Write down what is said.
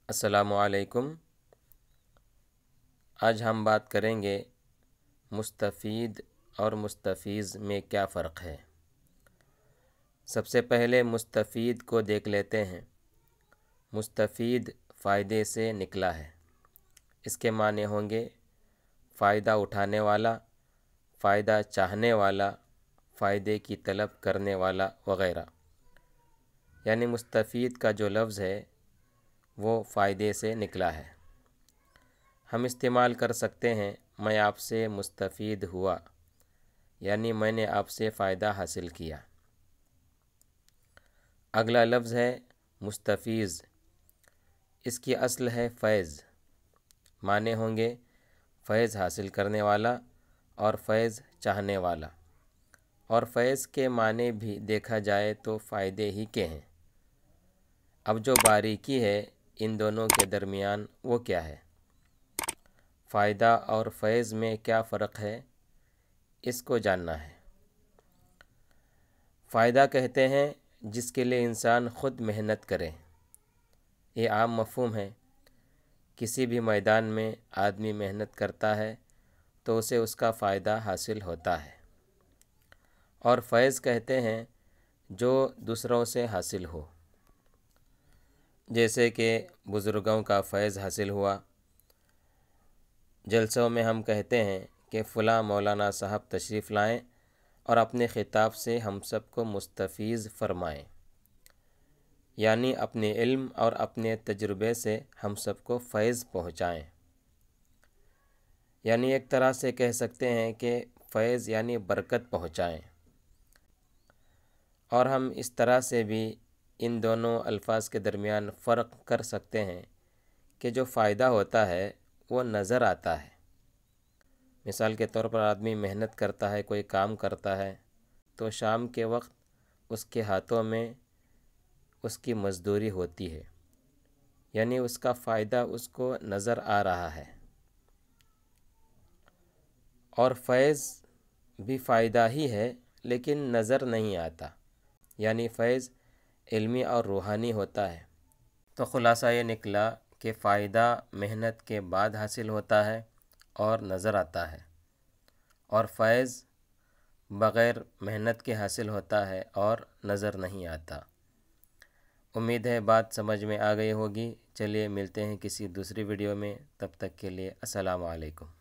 السلام علیکم۔ آج ہم بات کریں گے مستفید اور مستفیض میں کیا فرق ہے۔ سب سے پہلے مستفید کو دیکھ لیتے ہیں۔ مستفید فائدے سے نکلا ہے۔ اس کے معنی ہوں گے فائدہ اٹھانے والا، فائدہ چاہنے والا، فائدے کی طلب کرنے والا وغیرہ۔ یعنی مستفید کا جو لفظ ہے وہ فائدے سے نکلا ہے۔ ہم استعمال کر سکتے ہیں میں آپ سے مستفید ہوا، یعنی میں نے آپ سے فائدہ حاصل کیا۔ اگلا لفظ ہے مستفیض۔ اس کی اصل ہے فیض۔ معنی ہوں گے فیض حاصل کرنے والا اور فیض چاہنے والا، اور فیض کے معنی بھی دیکھا جائے تو فائدے ہی کے ہیں۔ اب جو باریکی ہے ان دونوں کے درمیان وہ کیا ہے؟ فائدہ اور فیض میں کیا فرق ہے، اس کو جاننا ہے۔ فائدہ کہتے ہیں جس کے لیے انسان خود محنت کرے۔ یہ عام مفہوم ہے۔ کسی بھی میدان میں آدمی محنت کرتا ہے تو اسے اس کا فائدہ حاصل ہوتا ہے۔ اور فیض کہتے ہیں جو دوسروں سے حاصل ہو، جیسے کہ بزرگوں کا فیض حاصل ہوا۔ جلسوں میں ہم کہتے ہیں کہ فلاں مولانا صاحب تشریف لائیں اور اپنے خطاب سے ہم سب کو مستفیض فرمائیں، یعنی اپنے علم اور اپنے تجربے سے ہم سب کو فیض پہنچائیں۔ یعنی ایک طرح سے کہہ سکتے ہیں کہ فیض یعنی برکت پہنچائیں۔ اور ہم اس طرح سے بھی ان دونوں الفاظ کے درمیان فرق کر سکتے ہیں کہ جو فائدہ ہوتا ہے وہ نظر آتا ہے۔ مثال کے طور پر آدمی محنت کرتا ہے، کوئی کام کرتا ہے، تو شام کے وقت اس کے ہاتھوں میں اس کی مزدوری ہوتی ہے، یعنی اس کا فائدہ اس کو نظر آ رہا ہے۔ اور فیض بھی فائدہ ہی ہے لیکن نظر نہیں آتا، یعنی فیض علمی اور روحانی ہوتا ہے۔ تو خلاصہ یہ نکلا کہ فائدہ محنت کے بعد حاصل ہوتا ہے اور نظر آتا ہے، اور فیض بغیر محنت کے حاصل ہوتا ہے اور نظر نہیں آتا۔ امید ہے بات سمجھ میں آ گئی ہوگی۔ چلیے ملتے ہیں کسی دوسری ویڈیو میں، تب تک کے لیے السلام علیکم۔